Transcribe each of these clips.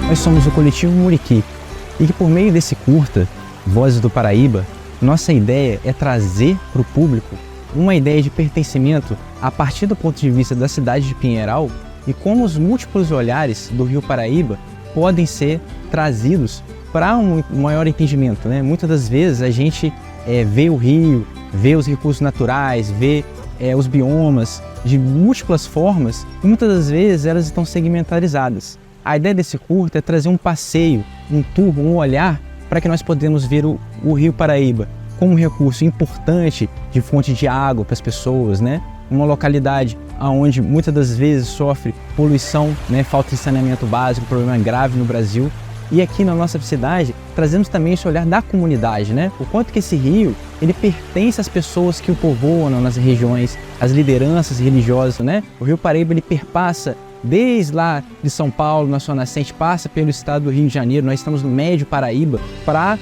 Nós somos o Coletivo Muriqui e que por meio desse curta, Vozes do Paraíba, nossa ideia é trazer para o público uma ideia de pertencimento a partir do ponto de vista da cidade de Pinheiral e como os múltiplos olhares do Rio Paraíba podem ser trazidos para um maior entendimento, né? Muitas das vezes a gente vê o rio, vê os recursos naturais, vê os biomas de múltiplas formas e muitas das vezes elas estão segmentarizadas. A ideia desse curta é trazer um passeio, um tour, um olhar para que nós podemos ver o Rio Paraíba como um recurso importante de fonte de água para as pessoas, né? Uma localidade onde muitas das vezes sofre poluição, né? Falta de saneamento básico, problema grave no Brasil. E aqui na nossa cidade trazemos também esse olhar da comunidade, né? O quanto que esse rio ele pertence às pessoas que o povoam nas regiões, às lideranças religiosas, né? O Rio Paraíba ele perpassa desde lá de São Paulo, na sua nascente, passa pelo estado do Rio de Janeiro. Nós estamos no Médio Paraíba para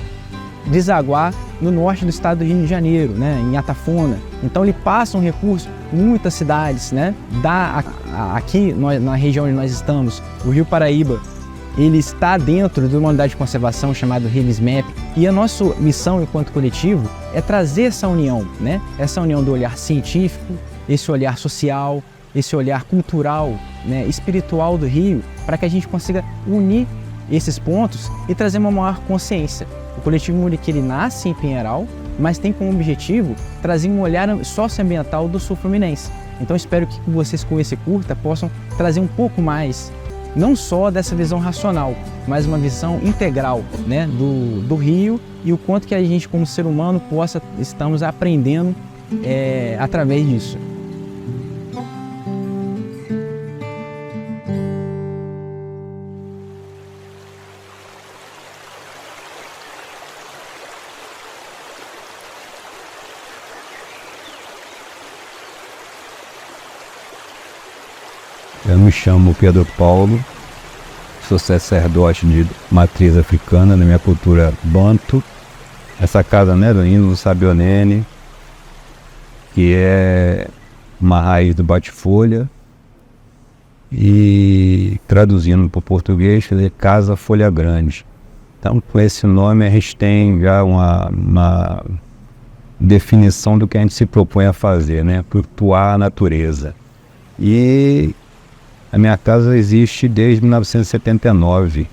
desaguar no norte do estado do Rio de Janeiro, né, em Atafona. Então ele passa um recurso em muitas cidades, né, aqui na região onde nós estamos, o Rio Paraíba, ele está dentro de uma unidade de conservação chamada RILISMAP e a nossa missão enquanto coletivo é trazer essa união, né, essa união do olhar científico, esse olhar social, esse olhar cultural, né, espiritual do Rio, para que a gente consiga unir esses pontos e trazer uma maior consciência. O Coletivo Muriqui ele nasce em Pinheiral, mas tem como objetivo trazer um olhar socioambiental do sul fluminense. Então espero que vocês com esse curta possam trazer um pouco mais, não só dessa visão racional, mas uma visão integral, né, do Rio e o quanto que a gente como ser humano estamos aprendendo através disso. Eu me chamo Pedro Paulo, sou sacerdote de matriz africana, na minha cultura banto. Essa casa, né, do Índio Sabionene, que é uma raiz do bate-folha, e traduzindo para o português, é Casa Folha Grande. Então, com esse nome, a gente tem já uma definição do que a gente se propõe a fazer, né, cultuar a natureza. E a minha casa existe desde 1979,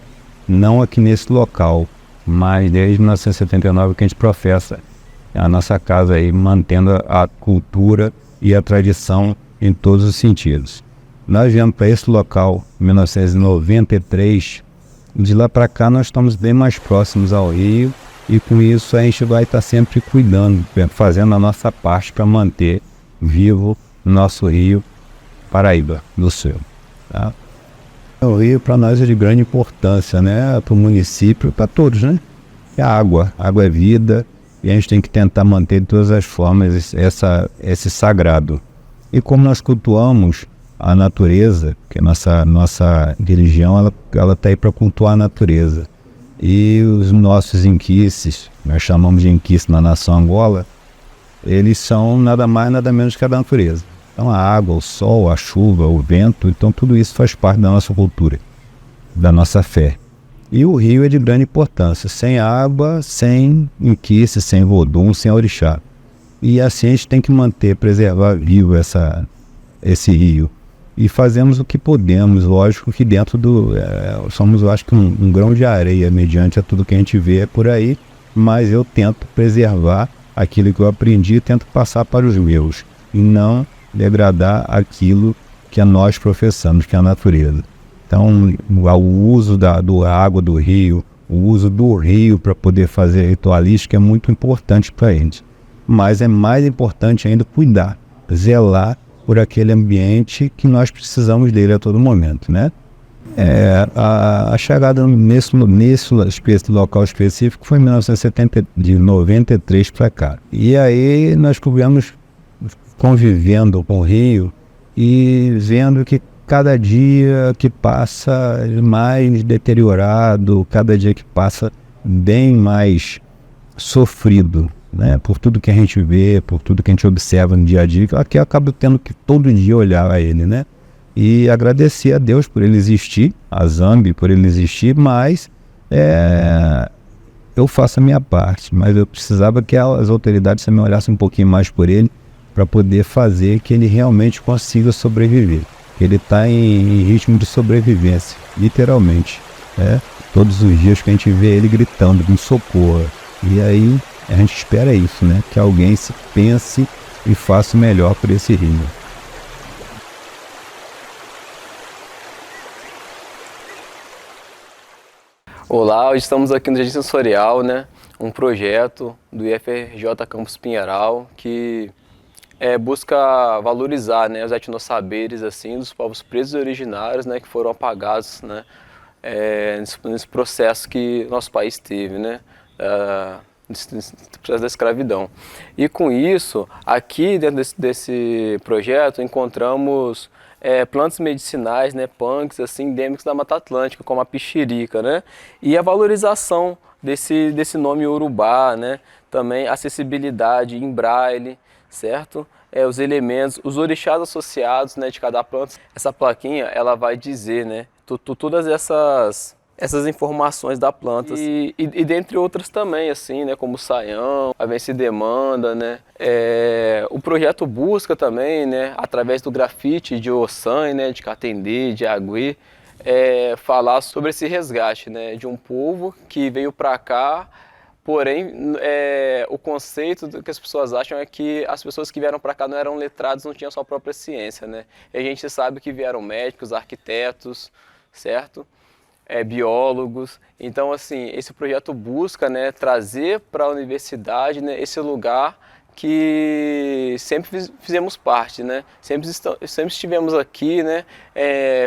não aqui nesse local, mas desde 1979 que a gente professa a nossa casa aí, mantendo a cultura e a tradição em todos os sentidos. Nós viemos para esse local em 1993, de lá para cá nós estamos bem mais próximos ao rio e com isso a gente vai estar sempre cuidando, fazendo a nossa parte para manter vivo o nosso rio Paraíba do Sul. Tá? O rio para nós é de grande importância, né? Para o município, para todos, né? É água é vida e a gente tem que tentar manter de todas as formas esse sagrado. E como nós cultuamos a natureza, que a nossa religião ela está aí para cultuar a natureza. E os nossos inquices, nós chamamos de inquice na nação Angola, eles são nada mais nada menos que a natureza. Então a água, o sol, a chuva, o vento, então tudo isso faz parte da nossa cultura, da nossa fé. E o rio é de grande importância, sem água, sem inquice, sem vodum, sem orixá. E assim a gente tem que manter, preservar vivo esse rio. E fazemos o que podemos, lógico que dentro somos, eu acho que um grão de areia, mediante a tudo que a gente vê por aí, mas eu tento preservar aquilo que eu aprendi e tento passar para os meus, e não degradar aquilo que nós professamos, que é a natureza. Então, o uso da água do rio, o uso do rio para poder fazer ritualística é muito importante para a gente. Mas é mais importante ainda cuidar, zelar por aquele ambiente que nós precisamos dele a todo momento, né? A chegada nesse local específico foi em 1970, de 93 para cá. E aí nós estivemos convivendo com o Rio e vendo que cada dia que passa mais deteriorado, cada dia que passa bem mais sofrido, né? Por tudo que a gente vê, por tudo que a gente observa no dia a dia, aqui eu acabo tendo que todo dia olhar a ele, né? E agradecer a Deus por ele existir, a Zambi por ele existir, mas eu faço a minha parte, mas eu precisava que as autoridades também olhassem um pouquinho mais por ele, para poder fazer que ele realmente consiga sobreviver. Ele está em ritmo de sobrevivência, literalmente. Todos os dias que a gente vê ele gritando, me socorra. E aí a gente espera isso, né? Que alguém se pense e faça o melhor por esse rio. Olá, hoje estamos aqui no Jardim Sensorial, né? Um projeto do IFRJ Campus Pinheiral que busca valorizar, né, os etnossaberes assim, dos povos pretos e originários, né, que foram apagados, né, nesse processo que nosso país teve, né, nesse processo da escravidão. E com isso, aqui dentro desse projeto, encontramos plantas medicinais, né, punks, assim, endêmicos da Mata Atlântica, como a pichirica, né, e a valorização desse nome Urubá, né, também acessibilidade em braille, certo? Os elementos, os orixás associados, né, de cada planta. Essa plaquinha, ela vai dizer, né, todas essas informações da planta e dentre outras também, assim, né, como o Saião, a Vence Demanda, né. O projeto busca também, né, através do grafite de Ossan, né, de Catendê, de Agüe, falar sobre esse resgate, né, de um povo que veio para cá. Porém, o conceito que as pessoas acham é que as pessoas que vieram para cá não eram letrados, não tinham sua própria ciência, né? E a gente sabe que vieram médicos, arquitetos, certo? Biólogos. Então, assim, esse projeto busca, né, trazer para a universidade, né, esse lugar que sempre fizemos parte, né? Sempre estivemos aqui, né,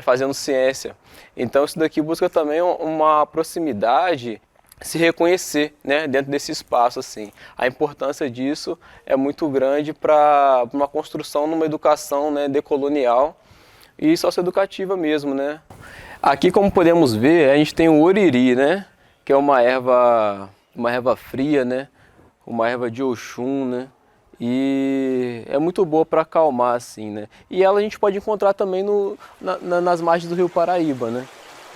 fazendo ciência. Então, isso daqui busca também uma proximidade, se reconhecer, né, dentro desse espaço, assim. A importância disso é muito grande para uma construção numa educação, né, decolonial e socioeducativa mesmo, né. Aqui, como podemos ver, a gente tem o oriri, né, que é uma erva fria, né, uma erva de Oxum, né, e é muito boa para acalmar, assim, né. E ela a gente pode encontrar também nas margens do Rio Paraíba, né.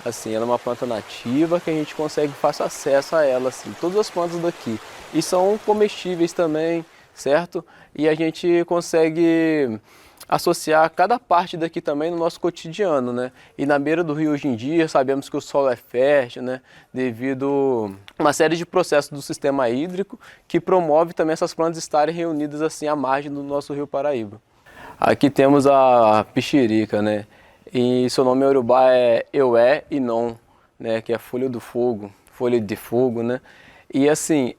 Assim, ela é uma planta nativa que a gente consegue fácil acesso a ela, assim, todas as plantas daqui. E são comestíveis também, certo? E a gente consegue associar cada parte daqui também no nosso cotidiano, né? E na beira do rio hoje em dia, sabemos que o solo é fértil, né? Devido a uma série de processos do sistema hídrico que promove também essas plantas estarem reunidas assim à margem do nosso Rio Paraíba. Aqui temos a pichirica, né? E seu nome em Urubá é Eué Inon, né, que é folha do fogo, folha de fogo, né? E assim,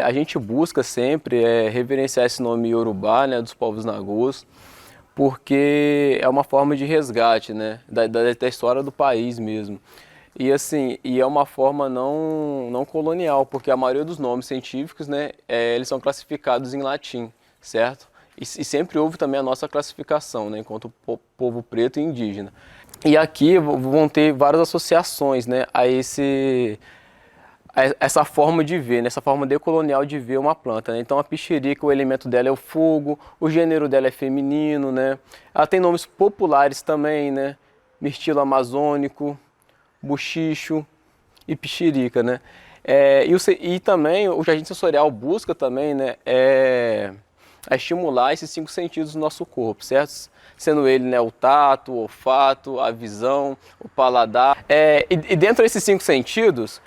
a gente busca sempre reverenciar esse nome Yorubá, né, dos povos nagôs, porque é uma forma de resgate, né, da história do país mesmo. E assim, é uma forma não colonial, porque a maioria dos nomes científicos, né, eles são classificados em latim, certo? E sempre houve também a nossa classificação, né, enquanto povo preto e indígena. E aqui vão ter várias associações, né, a essa forma de ver, né, essa forma decolonial de ver uma planta, né? Então a pichirica, o elemento dela é o fogo, o gênero dela é feminino, né? Ela tem nomes populares também, né? Mirtilo amazônico, buchicho e pichirica, né? E também o jardim sensorial busca também, né, a estimular esses 5 sentidos do nosso corpo, certo? Sendo ele, né, o tato, o olfato, a visão, o paladar. E dentro desses 5 sentidos,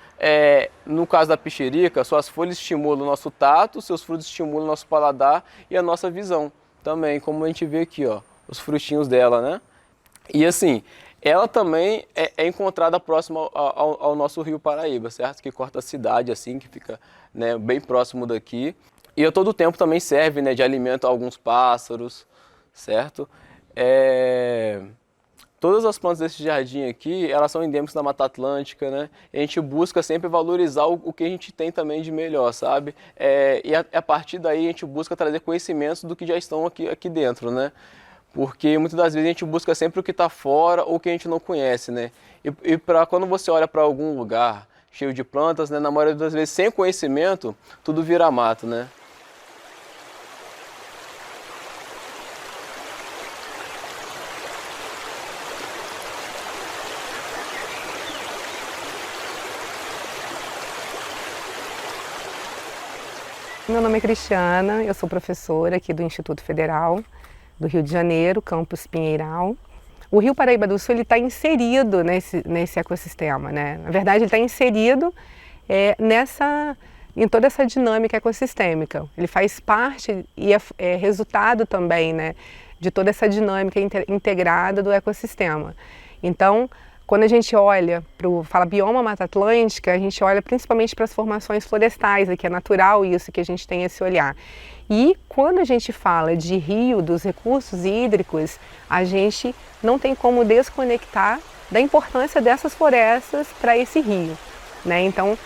no caso da pichirica, suas folhas estimulam o nosso tato, seus frutos estimulam o nosso paladar e a nossa visão também, como a gente vê aqui, ó, os frutinhos dela, né? E assim, ela também é encontrada próxima ao nosso Rio Paraíba, certo? Que corta a cidade, assim, que fica, né, bem próximo daqui. E a todo tempo também serve, né, de alimento a alguns pássaros, certo? Todas as plantas desse jardim aqui, elas são endêmicas da Mata Atlântica, né? A gente busca sempre valorizar o que a gente tem também de melhor, sabe? E a partir daí a gente busca trazer conhecimentos do que já estão aqui dentro, né? Porque muitas das vezes a gente busca sempre o que está fora ou o que a gente não conhece, né? E quando você olha para algum lugar cheio de plantas, né, na maioria das vezes sem conhecimento, tudo vira mato, né? Meu nome é Cristiana, eu sou professora aqui do Instituto Federal do Rio de Janeiro, campus Pinheiral. O Rio Paraíba do Sul está inserido nesse ecossistema, né? Na verdade, ele está inserido em toda essa dinâmica ecossistêmica. Ele faz parte e é resultado também, né, de toda essa dinâmica integrada do ecossistema. Então, quando a gente olha fala bioma Mata Atlântica, a gente olha principalmente para as formações florestais, que é natural isso, que a gente tem esse olhar. E quando a gente fala de rio, dos recursos hídricos, a gente não tem como desconectar da importância dessas florestas para esse rio, né? Então,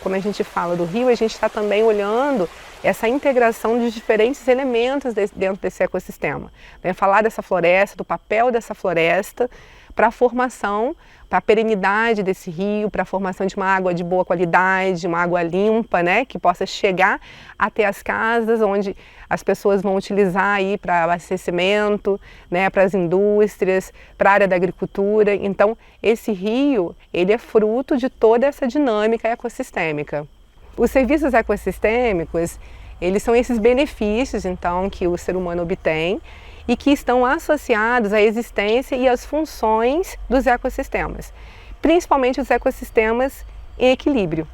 quando a gente fala do rio, a gente está também olhando essa integração de diferentes elementos dentro desse ecossistema. Falar dessa floresta, do papel dessa floresta, para a formação, para a perenidade desse rio, para a formação de uma água de boa qualidade, uma água limpa, né, que possa chegar até as casas, onde as pessoas vão utilizar aí para abastecimento, né, para as indústrias, para a área da agricultura. Então, esse rio, ele é fruto de toda essa dinâmica ecossistêmica. Os serviços ecossistêmicos, eles são esses benefícios, então, que o ser humano obtém e que estão associados à existência e às funções dos ecossistemas, principalmente os ecossistemas em equilíbrio.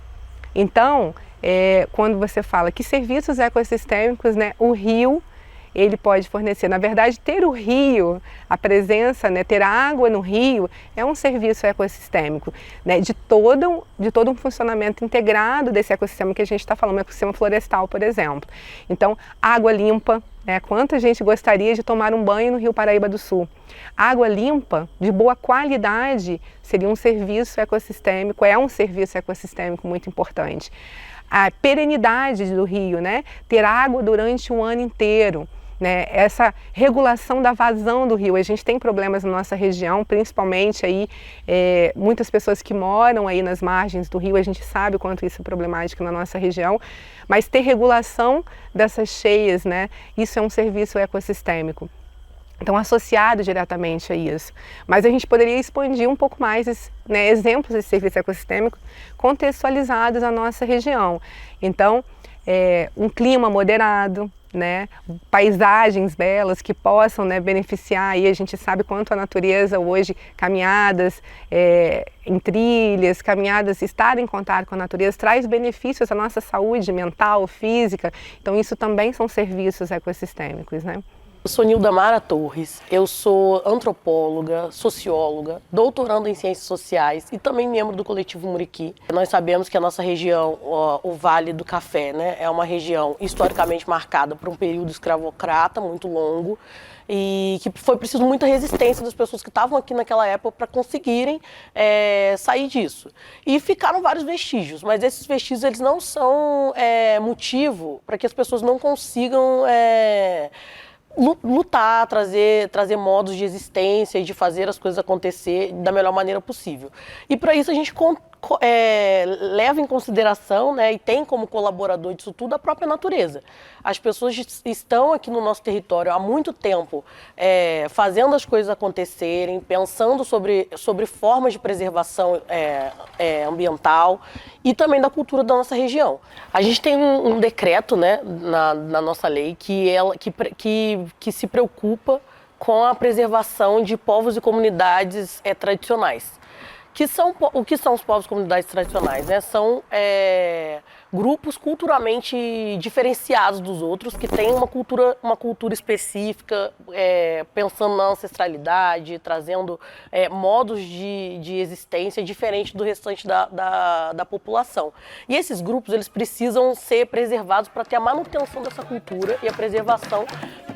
Então, quando você fala que serviços ecossistêmicos, né, o rio, ele pode fornecer. Na verdade, ter o rio, a presença, né, ter água no rio, é um serviço ecossistêmico, né, de todo um funcionamento integrado desse ecossistema que a gente está falando, um ecossistema florestal, por exemplo. Então, água limpa, né, quanta gente gostaria de tomar um banho no Rio Paraíba do Sul? Água limpa, de boa qualidade, seria um serviço ecossistêmico, é um serviço ecossistêmico muito importante. A perenidade do rio, né, ter água durante o ano inteiro. Né, essa regulação da vazão do rio. A gente tem problemas na nossa região, principalmente aí, muitas pessoas que moram aí nas margens do rio, a gente sabe o quanto isso é problemático na nossa região, mas ter regulação dessas cheias, né, isso é um serviço ecossistêmico. Então, associado diretamente a isso. Mas a gente poderia expandir um pouco mais, né, exemplos de serviço ecossistêmico contextualizados à nossa região. Então, um clima moderado, né, paisagens belas que possam, né, beneficiar, e a gente sabe quanto a natureza hoje, caminhadas em trilhas, caminhadas, estar em contato com a natureza traz benefícios à nossa saúde mental, física, então isso também são serviços ecossistêmicos, né? Eu sou Nilda Mara Torres, eu sou antropóloga, socióloga, doutoranda em ciências sociais e também membro do coletivo Muriqui. Nós sabemos que a nossa região, o Vale do Café, né, é uma região historicamente marcada por um período escravocrata muito longo e que foi preciso muita resistência das pessoas que estavam aqui naquela época para conseguirem sair disso. E ficaram vários vestígios, mas esses vestígios eles não são motivo para que as pessoas não consigam lutar, trazer modos de existência e de fazer as coisas acontecer da melhor maneira possível. E para isso a gente leva em consideração, né, e tem como colaborador disso tudo a própria natureza. As pessoas estão aqui no nosso território há muito tempo fazendo as coisas acontecerem, pensando sobre formas de preservação ambiental e também da cultura da nossa região. A gente tem um decreto, né, na nossa lei que se preocupa com a preservação de povos e comunidades tradicionais, O que são os povos comunidades tradicionais? Né? São grupos culturalmente diferenciados dos outros, que têm uma cultura específica, pensando na ancestralidade, trazendo modos de existência diferentes do restante da população. E esses grupos, eles precisam ser preservados para ter a manutenção dessa cultura e a preservação,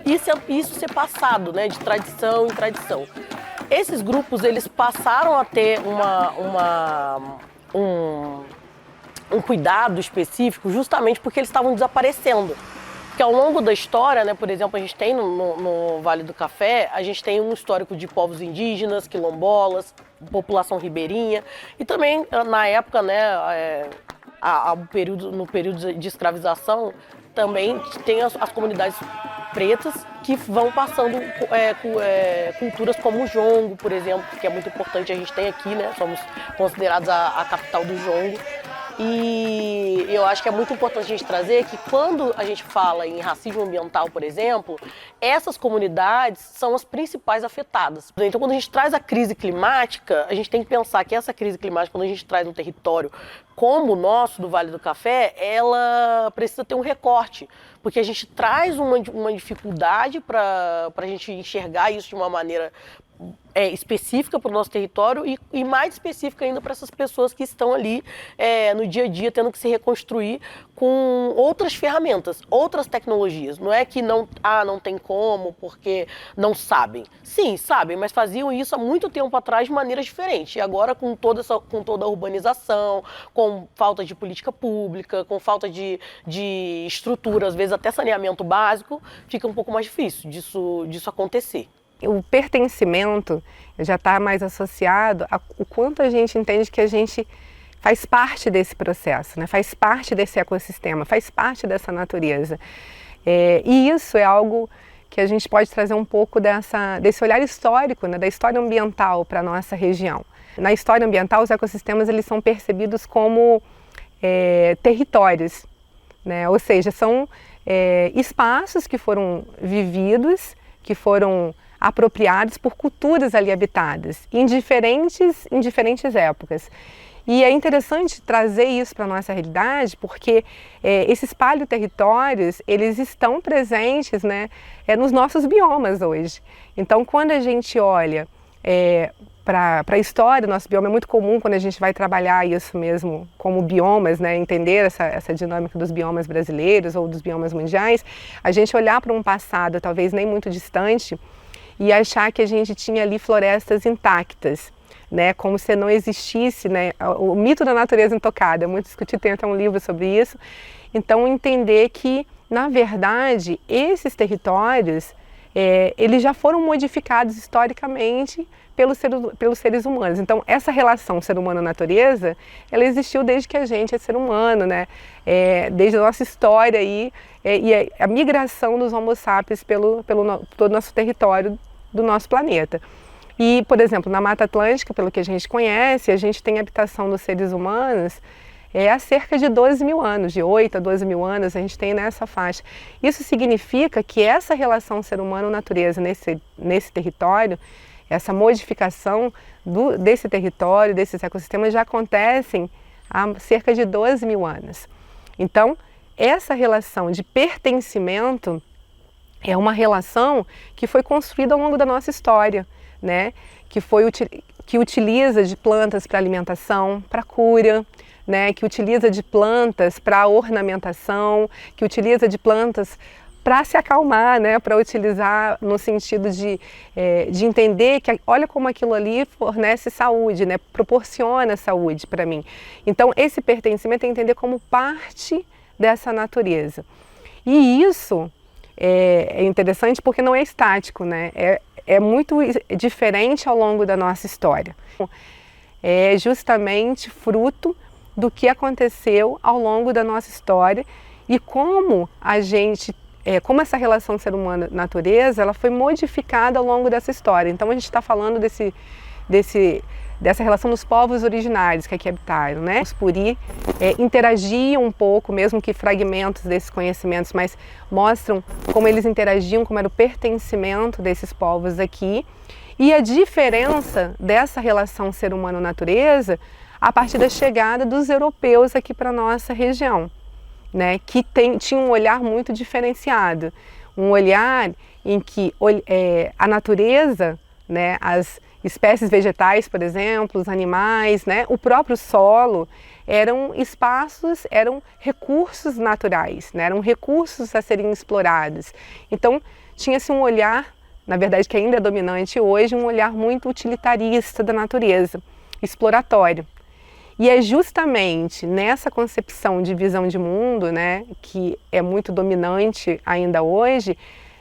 e isso ser passado, né, de tradição em tradição. Esses grupos, eles passaram a ter um cuidado específico justamente porque eles estavam desaparecendo. Porque ao longo da história, né, por exemplo, a gente tem no Vale do Café, a gente tem um histórico de povos indígenas, quilombolas, população ribeirinha, e também na época, né, no período de escravização, também tem as comunidades pretas que vão passando culturas como o jongo, por exemplo, que é muito importante, a gente tem aqui, né? Somos considerados a capital do jongo. E eu acho que é muito importante a gente trazer que quando a gente fala em racismo ambiental, por exemplo, essas comunidades são as principais afetadas. Então, quando a gente traz a crise climática, a gente tem que pensar que essa crise climática, quando a gente traz um território como o nosso, do Vale do Café, ela precisa ter um recorte, porque a gente traz uma dificuldade para a gente enxergar isso de uma maneira específica para o nosso território e mais específica ainda para essas pessoas que estão ali no dia a dia tendo que se reconstruir com outras ferramentas, outras tecnologias. Não é que não tem como, porque não sabem. Sim, sabem, mas faziam isso há muito tempo atrás de maneiras diferentes. E agora com toda a urbanização, com falta de política pública, com falta de estrutura, às vezes até saneamento básico, fica um pouco mais difícil disso acontecer. O pertencimento já está mais associado ao quanto a gente entende que a gente faz parte desse processo, né? Faz parte desse ecossistema, faz parte dessa natureza. E isso é algo que a gente pode trazer um pouco desse olhar histórico, né? Da história ambiental para a nossa região. Na história ambiental, os ecossistemas eles são percebidos como territórios, né? Ou seja, são espaços que foram vividos, que foram apropriados por culturas ali habitadas, em diferentes épocas. E é interessante trazer isso para a nossa realidade, porque esses paleoterritórios, eles estão presentes, né, nos nossos biomas hoje. Então, quando a gente olha para a história, nosso bioma é muito comum quando a gente vai trabalhar isso mesmo como biomas, né, entender essa dinâmica dos biomas brasileiros ou dos biomas mundiais, a gente olhar para um passado talvez nem muito distante, e achar que a gente tinha ali florestas intactas, né, como se não existisse, né, o mito da natureza intocada, é muito discutido, tem até um livro sobre isso. Então entender que, na verdade, esses territórios, eles já foram modificados historicamente pelos seres humanos. Então essa relação ser humano-natureza, ela existiu desde que a gente é ser humano, né, desde a nossa história aí, e a migração dos Homo sapiens pelo todo o nosso território do nosso planeta. E, por exemplo, na Mata Atlântica, pelo que a gente conhece, a gente tem habitação dos seres humanos há cerca de 12 mil anos, de 8 a 12 mil anos, a gente tem nessa faixa. Isso significa que essa relação ser humano-natureza nesse território, essa modificação desse território, desses ecossistemas, já acontecem há cerca de 12 mil anos. Então, essa relação de pertencimento é uma relação que foi construída ao longo da nossa história, né? Que utiliza de plantas para alimentação, para cura, né? Que utiliza de plantas para ornamentação, que utiliza de plantas para se acalmar, né? Para utilizar no sentido de entender que olha como aquilo ali fornece saúde, né? Proporciona saúde para mim. Então esse pertencimento é entender como parte dessa natureza. E isso é interessante porque não é estático, né? É muito diferente ao longo da nossa história. É justamente fruto do que aconteceu ao longo da nossa história e como como essa relação ser humano-natureza, ela foi modificada ao longo dessa história. Então a gente está falando dessa relação dos povos originários que aqui habitaram, né? Os Puri interagiam um pouco, mesmo que fragmentos desses conhecimentos, mas mostram como eles interagiam, como era o pertencimento desses povos aqui. E a diferença dessa relação ser humano-natureza a partir da chegada dos europeus aqui para a nossa região, né? Que tinha um olhar muito diferenciado, um olhar em que a natureza, né, as espécies vegetais, por exemplo, os animais, né, o próprio solo, eram espaços, eram recursos naturais, né, eram recursos a serem explorados. Então, tinha-se um olhar, na verdade que ainda é dominante hoje, um olhar muito utilitarista da natureza, exploratório. E é justamente nessa concepção de visão de mundo, né, que é muito dominante ainda hoje,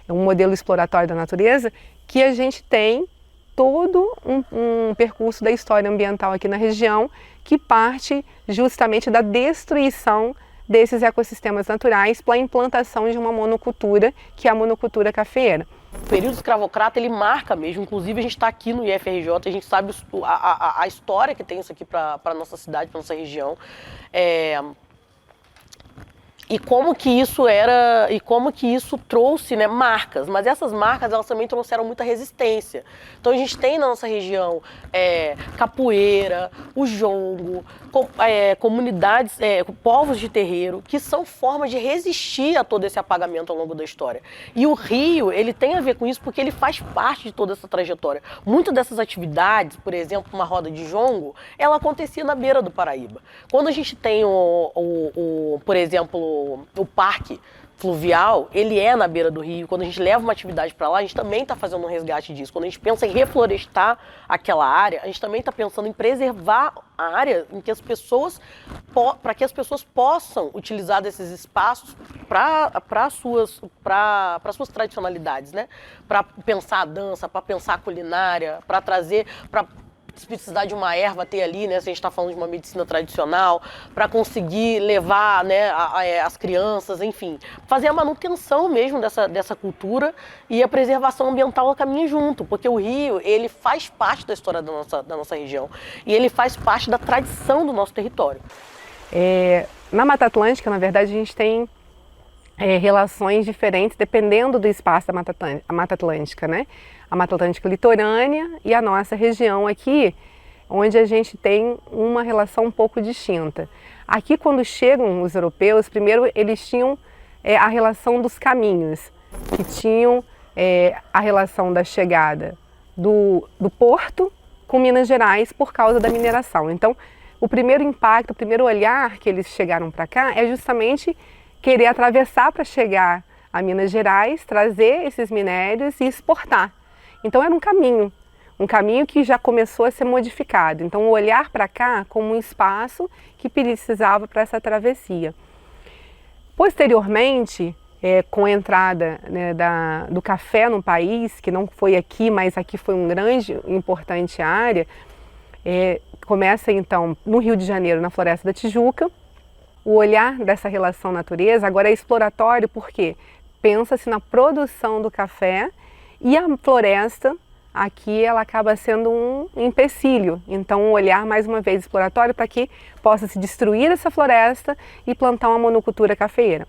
um modelo exploratório da natureza, que a gente tem todo um percurso da história ambiental aqui na região que parte justamente da destruição desses ecossistemas naturais para a implantação de uma monocultura, que é a monocultura cafeeira. O período escravocrata, ele marca mesmo, inclusive a gente está aqui no IFRJ, a gente sabe a história que tem isso aqui para a nossa cidade, para nossa região. E como que isso trouxe, né, marcas, mas essas marcas elas também trouxeram muita resistência. Então a gente tem na nossa região capoeira, o jongo, comunidades, povos de terreiro, que são formas de resistir a todo esse apagamento ao longo da história. E o Rio, ele tem a ver com isso porque ele faz parte de toda essa trajetória. Muitas dessas atividades, por exemplo, uma roda de jongo, ela acontecia na beira do Paraíba. Quando a gente tem por exemplo, o parque fluvial, ele é na beira do rio. Quando a gente leva uma atividade para lá, a gente também está fazendo um resgate disso. Quando a gente pensa em reflorestar aquela área, a gente também está pensando em preservar a área em que as pessoas, para que as pessoas possam utilizar desses espaços para suas tradicionalidades, né? Para pensar a dança, para pensar a culinária, para trazer, para se precisar de uma erva ter ali, né, se a gente está falando de uma medicina tradicional, para conseguir levar, né, as crianças, enfim, fazer a manutenção mesmo dessa cultura, e a preservação ambiental caminha junto, porque o rio, ele faz parte da história da nossa região e ele faz parte da tradição do nosso território. Na Mata Atlântica, na verdade, a gente tem relações diferentes dependendo do espaço da Mata Atlântica, né? A Mata Atlântica litorânea e a nossa região aqui, onde a gente tem uma relação um pouco distinta. Aqui, quando chegam os europeus, primeiro eles tinham a relação dos caminhos, que tinham a relação da chegada do porto com Minas Gerais por causa da mineração. Então, o primeiro impacto, o primeiro olhar que eles chegaram para cá é justamente querer atravessar para chegar a Minas Gerais, trazer esses minérios e exportar. Então era um caminho que já começou a ser modificado. Então olhar para cá como um espaço que precisava para essa travessia. Posteriormente, com a entrada, né, do café no país, que não foi aqui, mas aqui foi uma grande e importante área, começa então no Rio de Janeiro, na Floresta da Tijuca. O olhar dessa relação natureza agora é exploratório porque pensa-se na produção do café e a floresta aqui ela acaba sendo um empecilho. Então um olhar mais uma vez exploratório para que possa se destruir essa floresta e plantar uma monocultura cafeeira,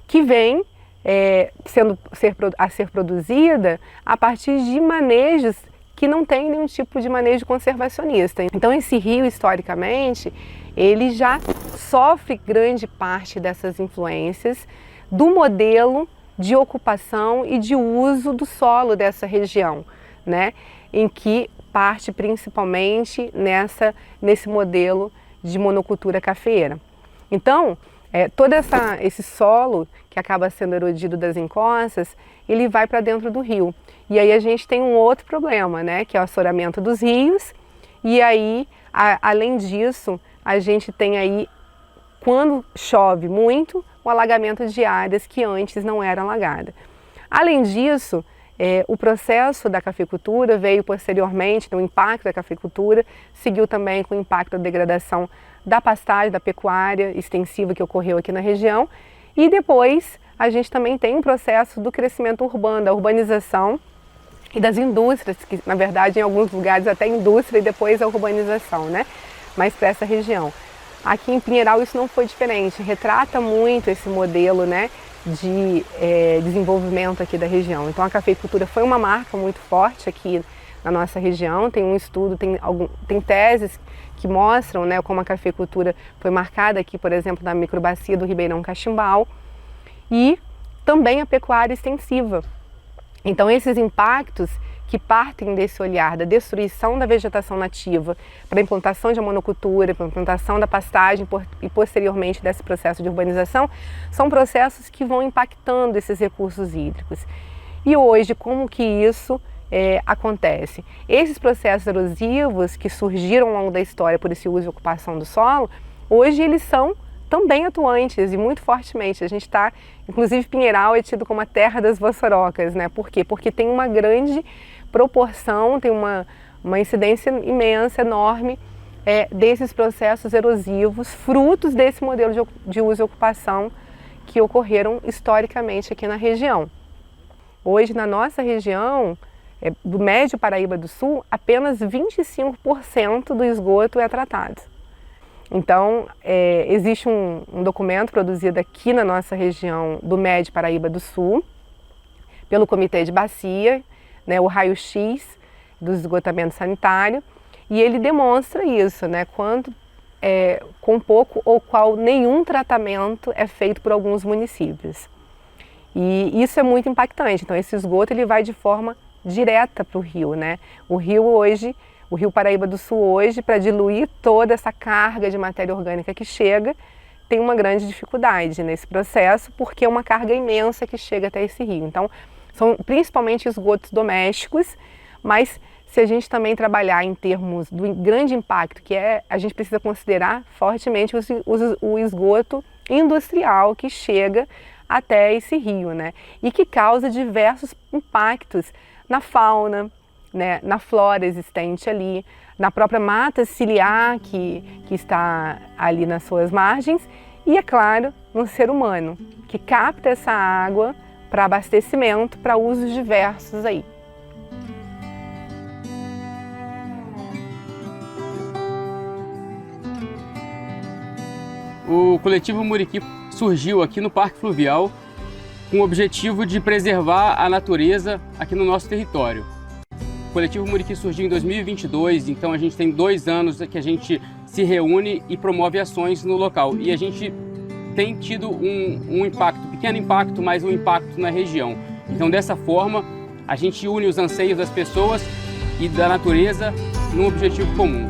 que vem a ser produzida a partir de manejos que não tem nenhum tipo de manejo conservacionista. Então esse rio, historicamente, ele já sofre grande parte dessas influências do modelo de ocupação e de uso do solo dessa região, né? Em que parte principalmente nesse modelo de monocultura cafeeira. Então, todo esse solo que acaba sendo erodido das encostas, ele vai para dentro do rio. E aí a gente tem um outro problema, né? Que é o assoreamento dos rios. E aí, além disso, a gente tem aí, quando chove muito, o alagamento de áreas que antes não eram alagadas. Além disso, o processo da cafeicultura veio posteriormente, o impacto da cafeicultura seguiu também com o impacto da degradação da pastagem, da pecuária extensiva que ocorreu aqui na região. E depois a gente também tem um processo do crescimento urbano, da urbanização e das indústrias, que na verdade em alguns lugares até indústria e depois a urbanização, né? Mas para essa região. Aqui em Pinheiral isso não foi diferente, retrata muito esse modelo, né, de desenvolvimento aqui da região. Então a cafeicultura foi uma marca muito forte aqui na nossa região. Tem um estudo, tem teses que mostram, né, como a cafeicultura foi marcada aqui, por exemplo, na microbacia do Ribeirão Cachimbal, e também a pecuária extensiva. Então, esses impactos que partem desse olhar da destruição da vegetação nativa para a implantação de monocultura, para a implantação da pastagem e posteriormente desse processo de urbanização, são processos que vão impactando esses recursos hídricos. E hoje, como que isso acontece? Esses processos erosivos que surgiram ao longo da história por esse uso e ocupação do solo, hoje eles são também atuantes e muito fortemente. A gente está, inclusive Pinheiral é tido como a terra das vassourocas, né? Por quê? Porque tem uma grande proporção, tem uma incidência imensa, enorme, desses processos erosivos, frutos desse modelo de uso e ocupação que ocorreram historicamente aqui na região. Hoje, na nossa região, do Médio Paraíba do Sul, apenas 25% do esgoto é tratado. Então, existe um documento produzido aqui na nossa região do Médio Paraíba do Sul, pelo Comitê de Bacia, né, o raio-x do esgotamento sanitário, e ele demonstra isso, né, com pouco ou qual nenhum tratamento é feito por alguns municípios. E isso é muito impactante. Então, esse esgoto ele vai de forma direta para o rio, né? O Rio Paraíba do Sul hoje, para diluir toda essa carga de matéria orgânica que chega, tem uma grande dificuldade nesse processo, porque é uma carga imensa que chega até esse rio. Então, são principalmente esgotos domésticos, mas se a gente também trabalhar em termos do grande impacto, que a gente precisa considerar fortemente o esgoto industrial que chega até esse rio, né? E que causa diversos impactos na fauna, né, na flora existente ali, na própria mata ciliar que está ali nas suas margens e, é claro, no ser humano, que capta essa água para abastecimento, para usos diversos aí. O coletivo Muriqui surgiu aqui no Parque Fluvial com o objetivo de preservar a natureza aqui no nosso território. O coletivo Muriqui surgiu em 2022, então a gente tem 2 anos que a gente se reúne e promove ações no local. E a gente tem tido um impacto, pequeno impacto, mas um impacto na região. Então dessa forma, a gente une os anseios das pessoas e da natureza num objetivo comum.